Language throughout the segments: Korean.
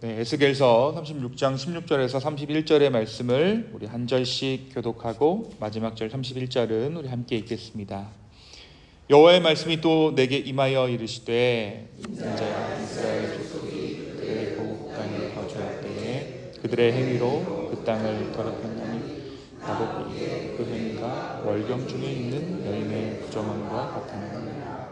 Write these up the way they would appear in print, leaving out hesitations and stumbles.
네, 에스겔서 36장 16절에서 31절의 말씀을 우리 한 절씩 교독하고 마지막 절 31절은 우리 함께 읽겠습니다. 여호와의 말씀이 또 내게 임하여 이르시되 인자야, 이스라엘 족속이 그들의 고국 땅에 거주할 때에 그들의 행위로 그 땅을 더럽혔나니 나도 그 행위가 월경 중에 있는 여인의 부정함과 같으니라.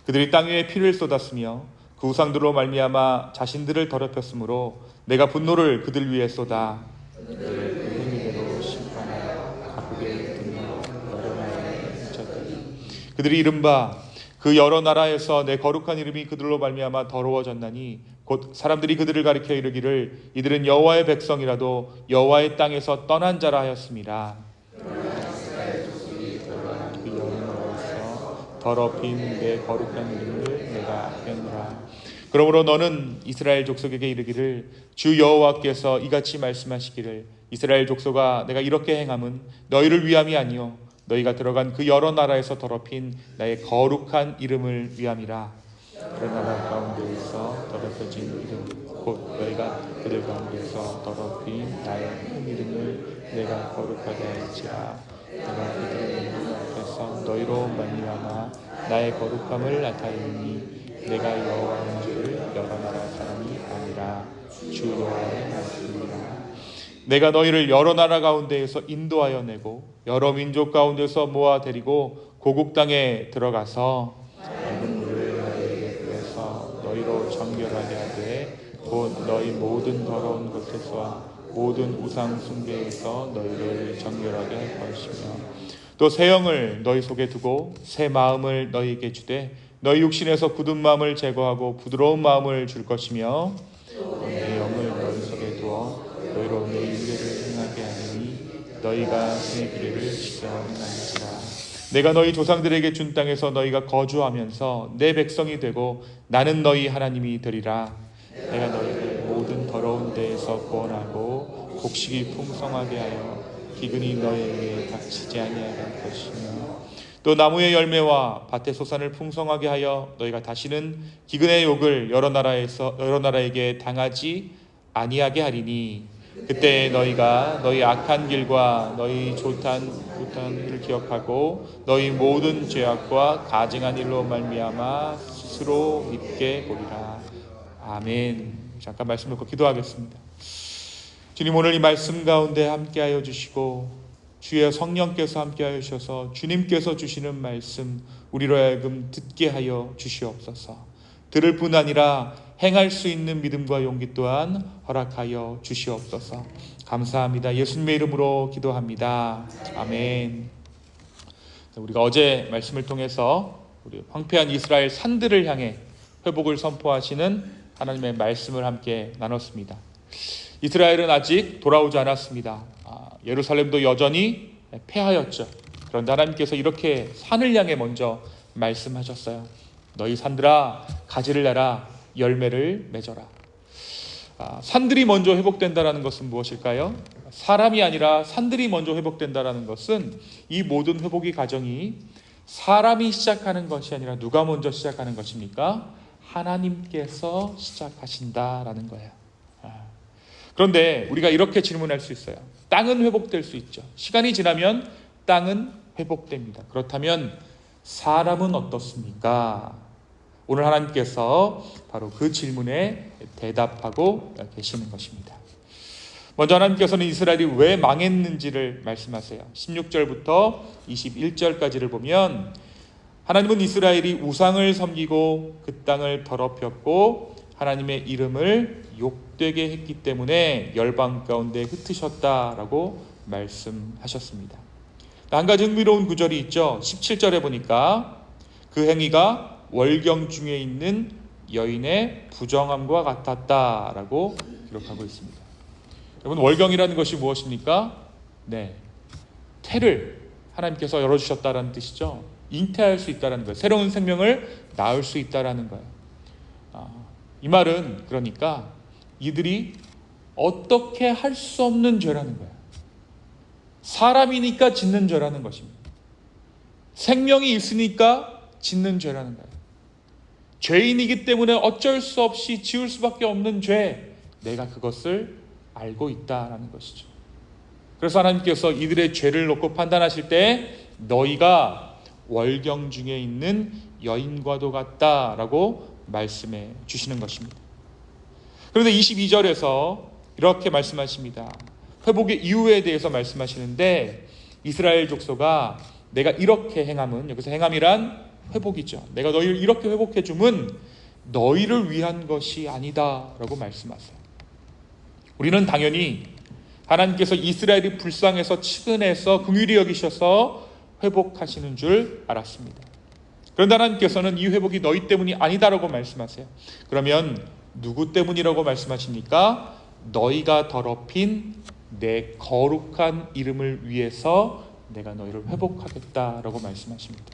그들이 땅 위에 피를 쏟았으며 그 우상들로 말미암아 자신들을 더럽혔으므로 내가 분노를 그들 위에 쏟아 그들의 그 행위대로 심판하여 각국의 등으로 여러 나라에 미쳤더니 그들이 이른바 그 여러 나라에서 내 거룩한 이름이 그들로 말미암아 더러워졌나니 곧 사람들이 그들을 가리켜 이르기를 이들은 여호와의 백성이라도 여호와의 땅에서 떠난 자라 하였습니다. 그 여러 나라에서 더럽힌 내 거룩한 이름을 내가 아꼈노라. 그러므로 너는 이스라엘 족속에게 이르기를 주 여호와께서 이같이 말씀하시기를 이스라엘 족속아 내가 이렇게 행함은 너희를 위함이 아니요 너희가 들어간 그 여러 나라에서 더럽힌 나의 거룩한 이름을 위함이라. 그 나라 가운데에서 더럽혀진 이름 곧 너희가 그들 가운데서 더럽힌 나의 큰 이름을 내가 거룩하게 할지라. 내가 그들의 이름 앞에서 너희로 말미암아 나의 거룩함을 나타내니 내가 여호와인 줄 여러 나라 사람이 아니라 주 여호와의 말씀이라. 내가 너희를 여러 나라 가운데에서 인도하여 내고 여러 민족 가운데서 모아 데리고 고국 땅에 들어가서 맑은 물을 너희에게 부어서 너희로 정결하게 하되 곧 너희 모든 더러운 것에서 모든 우상 숭배에서 너희를 정결하게 할 것이며 또 새 영을 너희 속에 두고 새 마음을 너희에게 주되 너희 육신에서 굳은 마음을 제거하고 부드러운 마음을 줄 것이며 내 영을 너희 속에 두어 너희로 내 윤례를 행하게 하리니 너희가 내 규례를 지켜 행하리라. 내가 너희 조상들에게 준 땅에서 너희가 거주하면서 내 백성이 되고 나는 너희 하나님이 되리라. 내가 너희를 모든 더러운 데에서 구원하고 곡식이 풍성하게 하여 기근이 너희에게 닥치지 아니하게 할 것이며 또 나무의 열매와 밭의 소산을 풍성하게 하여 너희가 다시는 기근의 욕을 여러 나라에게 당하지 아니하게 하리니 그때 너희가 너희 악한 길과 너희 좋단 일을 기억하고 너희 모든 죄악과 가증한 일로 말미암아 스스로 믿게 보리라. 아멘. 잠깐 말씀 듣고 기도하겠습니다. 주님, 오늘 이 말씀 가운데 함께하여 주시고 주의 성령께서 함께하여 주셔서 주님께서 주시는 말씀 우리로 하여금 듣게 하여 주시옵소서. 들을 뿐 아니라 행할 수 있는 믿음과 용기 또한 허락하여 주시옵소서. 감사합니다. 예수님의 이름으로 기도합니다. 아멘. 우리가 어제 말씀을 통해서 우리 황폐한 이스라엘 산들을 향해 회복을 선포하시는 하나님의 말씀을 함께 나눴습니다. 이스라엘은 아직 돌아오지 않았습니다. 예루살렘도 여전히 패하였죠. 그런데 하나님께서 이렇게 산을 향해 먼저 말씀하셨어요. 너희 산들아 가지를 내라 열매를 맺어라. 산들이 먼저 회복된다는 것은 무엇일까요? 사람이 아니라 산들이 먼저 회복된다는 것은 이 모든 회복의 과정이 사람이 시작하는 것이 아니라 누가 먼저 시작하는 것입니까? 하나님께서 시작하신다라는 거예요. 그런데 우리가 이렇게 질문할 수 있어요. 땅은 회복될 수 있죠. 시간이 지나면 땅은 회복됩니다. 그렇다면 사람은 어떻습니까? 오늘 하나님께서 바로 그 질문에 대답하고 계시는 것입니다. 먼저 하나님께서는 이스라엘이 왜 망했는지를 말씀하세요. 16절부터 21절까지를 보면 하나님은 이스라엘이 우상을 섬기고 그 땅을 더럽혔고 하나님의 이름을 욕되게 했기 때문에 열방 가운데 흩으셨다라고 말씀하셨습니다. 한 가지 흥미로운 구절이 있죠. 17절에 보니까 그 행위가 월경 중에 있는 여인의 부정함과 같았다라고 기록하고 있습니다. 여러분, 월경이라는 것이 무엇입니까? 네, 태를 하나님께서 열어주셨다라는 뜻이죠. 잉태할 수 있다라는 거예요. 새로운 생명을 낳을 수 있다라는 거예요. 이 말은 그러니까 이들이 어떻게 할 수 없는 죄라는 거예요. 사람이니까 짓는 죄라는 것입니다. 생명이 있으니까 짓는 죄라는 거예요. 죄인이기 때문에 어쩔 수 없이 지을 수밖에 없는 죄, 내가 그것을 알고 있다라는 것이죠. 그래서 하나님께서 이들의 죄를 놓고 판단하실 때 너희가 월경 중에 있는 여인과도 같다라고 말씀해 주시는 것입니다. 그런데 22절에서 이렇게 말씀하십니다. 회복의 이유에 대해서 말씀하시는데 이스라엘 족속아 내가 이렇게 행함은, 여기서 행함이란 회복이죠. 내가 너희를 이렇게 회복해 줌은 너희를 위한 것이 아니다 라고 말씀하세요. 우리는 당연히 하나님께서 이스라엘이 불쌍해서 측은해서 긍휼히 여기셔서 회복하시는 줄 알았습니다. 그런데 하나님께서는 이 회복이 너희 때문이 아니다라고 말씀하세요. 그러면 누구 때문이라고 말씀하십니까? 너희가 더럽힌 내 거룩한 이름을 위해서 내가 너희를 회복하겠다라고 말씀하십니다.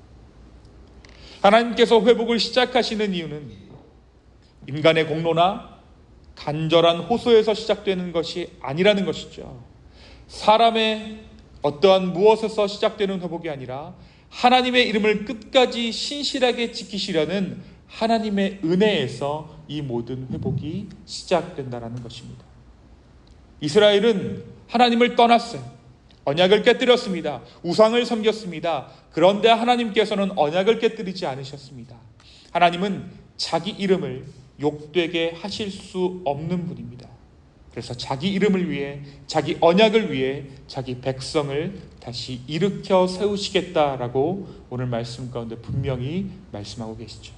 하나님께서 회복을 시작하시는 이유는 인간의 공로나 간절한 호소에서 시작되는 것이 아니라는 것이죠. 사람의 어떠한 무엇에서 시작되는 회복이 아니라 하나님의 이름을 끝까지 신실하게 지키시려는 하나님의 은혜에서 이 모든 회복이 시작된다는 것입니다. 이스라엘은 하나님을 떠났어요. 언약을 깨뜨렸습니다. 우상을 섬겼습니다. 그런데 하나님께서는 언약을 깨뜨리지 않으셨습니다. 하나님은 자기 이름을 욕되게 하실 수 없는 분입니다. 그래서 자기 이름을 위해, 자기 언약을 위해 자기 백성을 다시 일으켜 세우시겠다라고 오늘 말씀 가운데 분명히 말씀하고 계시죠.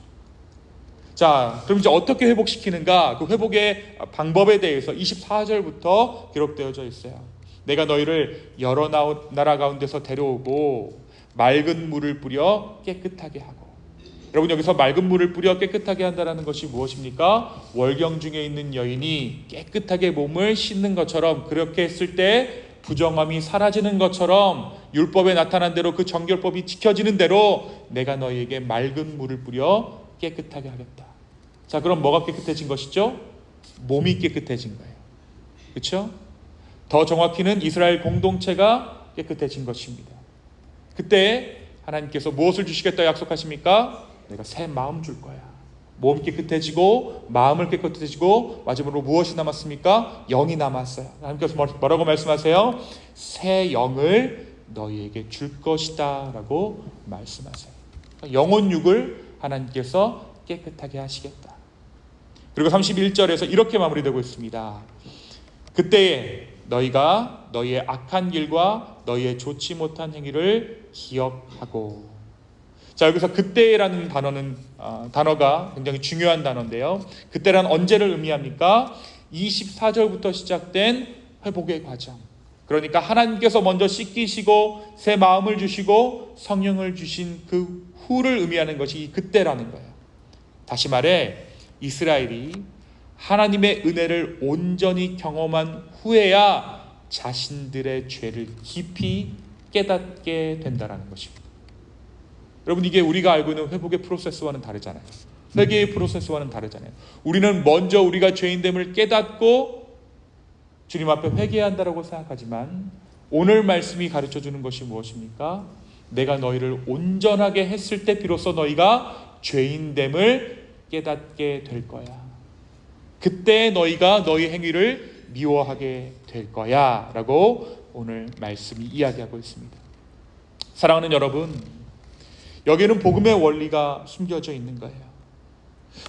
자, 그럼 이제 어떻게 회복시키는가? 그 회복의 방법에 대해서 24절부터 기록되어져 있어요. 내가 너희를 여러 나라 가운데서 데려오고 맑은 물을 뿌려 깨끗하게 하고. 여러분, 여기서 맑은 물을 뿌려 깨끗하게 한다는 것이 무엇입니까? 월경 중에 있는 여인이 깨끗하게 몸을 씻는 것처럼, 그렇게 했을 때 부정함이 사라지는 것처럼, 율법에 나타난 대로 그 정결법이 지켜지는 대로 내가 너희에게 맑은 물을 뿌려 깨끗하게 하겠다. 자, 그럼 뭐가 깨끗해진 것이죠? 몸이 깨끗해진 거예요. 그렇죠? 더 정확히는 이스라엘 공동체가 깨끗해진 것입니다. 그때 하나님께서 무엇을 주시겠다 약속하십니까? 내가 새 마음 줄 거야. 몸 깨끗해지고 마음을 깨끗해지고 마지막으로 무엇이 남았습니까? 영이 남았어요. 하나님께서 뭐라고 말씀하세요? 새 영을 너희에게 줄 것이다 라고 말씀하세요. 영혼 육을 하나님께서 깨끗하게 하시겠다. 그리고 31절에서 이렇게 마무리되고 있습니다. 그때에 너희가 너희의 악한 길과 너희의 좋지 못한 행위를 기억하고. 자, 여기서 그때라는 단어가 굉장히 중요한 단어인데요. 그때란 언제를 의미합니까? 24절부터 시작된 회복의 과정. 그러니까 하나님께서 먼저 씻기시고 새 마음을 주시고 성령을 주신 그 후를 의미하는 것이 이 그때라는 거예요. 다시 말해 이스라엘이 하나님의 은혜를 온전히 경험한 후에야 자신들의 죄를 깊이 깨닫게 된다는 것입니다. 여러분, 이게 우리가 알고 있는 회복의 프로세스와는 다르잖아요. 회개의 프로세스와는 다르잖아요. 우리는 먼저 우리가 죄인됨을 깨닫고 주님 앞에 회개해야 한다고 생각하지만 오늘 말씀이 가르쳐주는 것이 무엇입니까? 내가 너희를 온전하게 했을 때 비로소 너희가 죄인됨을 깨닫게 될 거야. 그때 너희가 너희 행위를 미워하게 될 거야 라고 오늘 말씀이 이야기하고 있습니다. 사랑하는 여러분, 여기에는 복음의 원리가 숨겨져 있는 거예요.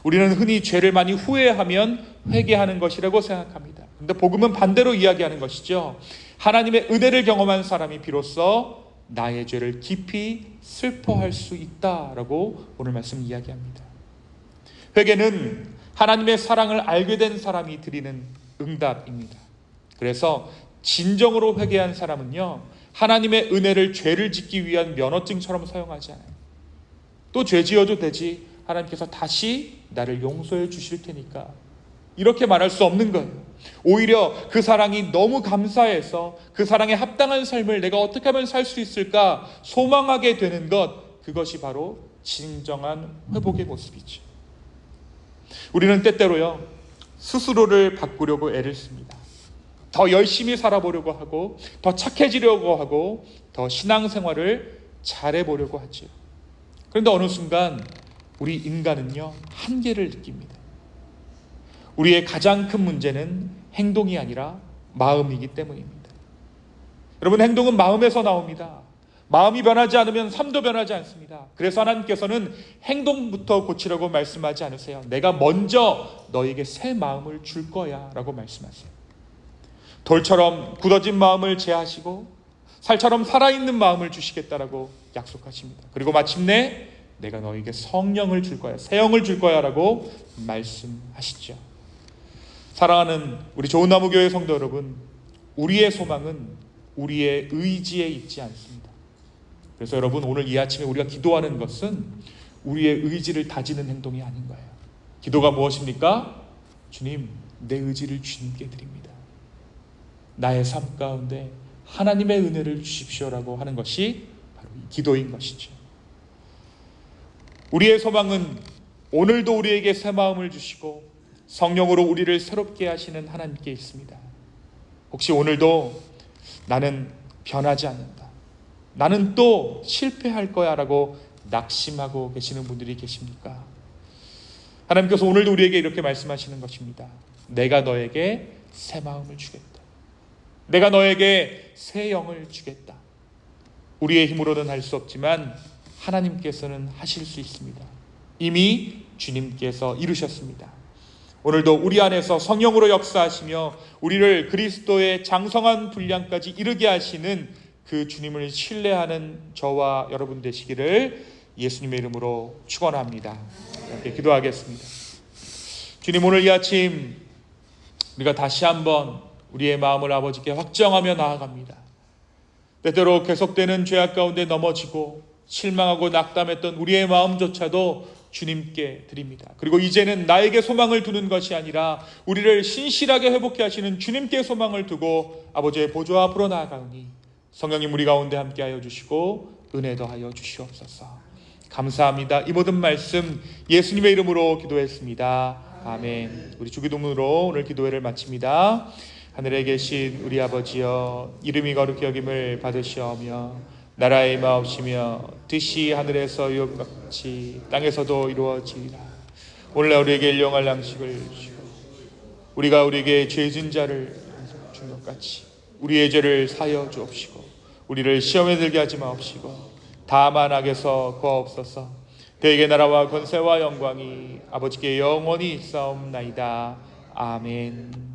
우리는 흔히 죄를 많이 후회하면 회개하는 것이라고 생각합니다. 그런데 복음은 반대로 이야기하는 것이죠. 하나님의 은혜를 경험한 사람이 비로소 나의 죄를 깊이 슬퍼할 수 있다라고 오늘 말씀 이야기합니다. 회개는 하나님의 사랑을 알게 된 사람이 드리는 응답입니다. 그래서 진정으로 회개한 사람은요, 하나님의 은혜를 죄를 짓기 위한 면허증처럼 사용하지 않아요. 또 죄 지어도 되지, 하나님께서 다시 나를 용서해 주실 테니까, 이렇게 말할 수 없는 거예요. 오히려 그 사랑이 너무 감사해서 그 사랑에 합당한 삶을 내가 어떻게 하면 살 수 있을까 소망하게 되는 것, 그것이 바로 진정한 회복의 모습이죠. 우리는 때때로요, 스스로를 바꾸려고 애를 씁니다. 더 열심히 살아보려고 하고, 더 착해지려고 하고, 더 신앙생활을 잘해보려고 하죠. 그런데 어느 순간 우리 인간은요, 한계를 느낍니다. 우리의 가장 큰 문제는 행동이 아니라 마음이기 때문입니다. 여러분, 행동은 마음에서 나옵니다. 마음이 변하지 않으면 삶도 변하지 않습니다. 그래서 하나님께서는 행동부터 고치라고 말씀하지 않으세요. 내가 먼저 너에게 새 마음을 줄 거야 라고 말씀하세요. 돌처럼 굳어진 마음을 제하시고 살처럼 살아있는 마음을 주시겠다라고 약속하십니다. 그리고 마침내 내가 너에게 성령을 줄 거야, 새 영을 줄 거야 라고 말씀하시죠. 사랑하는 우리 좋은 나무 교회 성도 여러분, 우리의 소망은 우리의 의지에 있지 않습니다. 그래서 여러분, 오늘 이 아침에 우리가 기도하는 것은 우리의 의지를 다지는 행동이 아닌 거예요. 기도가 무엇입니까? 주님, 내 의지를 주님께 드립니다. 나의 삶 가운데 하나님의 은혜를 주십시오라고 하는 것이 바로 이 기도인 것이죠. 우리의 소망은 오늘도 우리에게 새 마음을 주시고 성령으로 우리를 새롭게 하시는 하나님께 있습니다. 혹시 오늘도 나는 변하지 않는다, 나는 또 실패할 거야 라고 낙심하고 계시는 분들이 계십니까? 하나님께서 오늘도 우리에게 이렇게 말씀하시는 것입니다. 내가 너에게 새 마음을 주겠다. 내가 너에게 새 영을 주겠다. 우리의 힘으로는 할 수 없지만 하나님께서는 하실 수 있습니다. 이미 주님께서 이루셨습니다. 오늘도 우리 안에서 성령으로 역사하시며 우리를 그리스도의 장성한 분량까지 이르게 하시는 그 주님을 신뢰하는 저와 여러분 되시기를 예수님의 이름으로 축원합니다. 이렇게 기도하겠습니다. 주님, 오늘 이 아침 우리가 다시 한번 우리의 마음을 아버지께 확정하며 나아갑니다. 때때로 계속되는 죄악 가운데 넘어지고 실망하고 낙담했던 우리의 마음조차도 주님께 드립니다. 그리고 이제는 나에게 소망을 두는 것이 아니라 우리를 신실하게 회복해 하시는 주님께 소망을 두고 아버지의 보좌 앞으로 나아가오니 성령님 우리 가운데 함께하여 주시고 은혜 더하여 주시옵소서. 감사합니다. 이 모든 말씀 예수님의 이름으로 기도했습니다. 아멘. 우리 주기도문으로 오늘 기도회를 마칩니다. 하늘에 계신 우리 아버지여, 이름이 거룩히 여김을 받으시오며 나라의 마옵시며 뜻이 하늘에서 이루어같이 땅에서도 이루어지리라. 오늘날 우리에게 일용할 양식을 주시고 우리가 우리에게 죄진 자를 준 것 같이 우리의 죄를 사하여 주옵시고 우리를 시험에 들게 하지 마옵시고 다만 악에서 구하옵소서. 대개 나라와 권세와 영광이 아버지께 영원히 있사옵나이다. 아멘.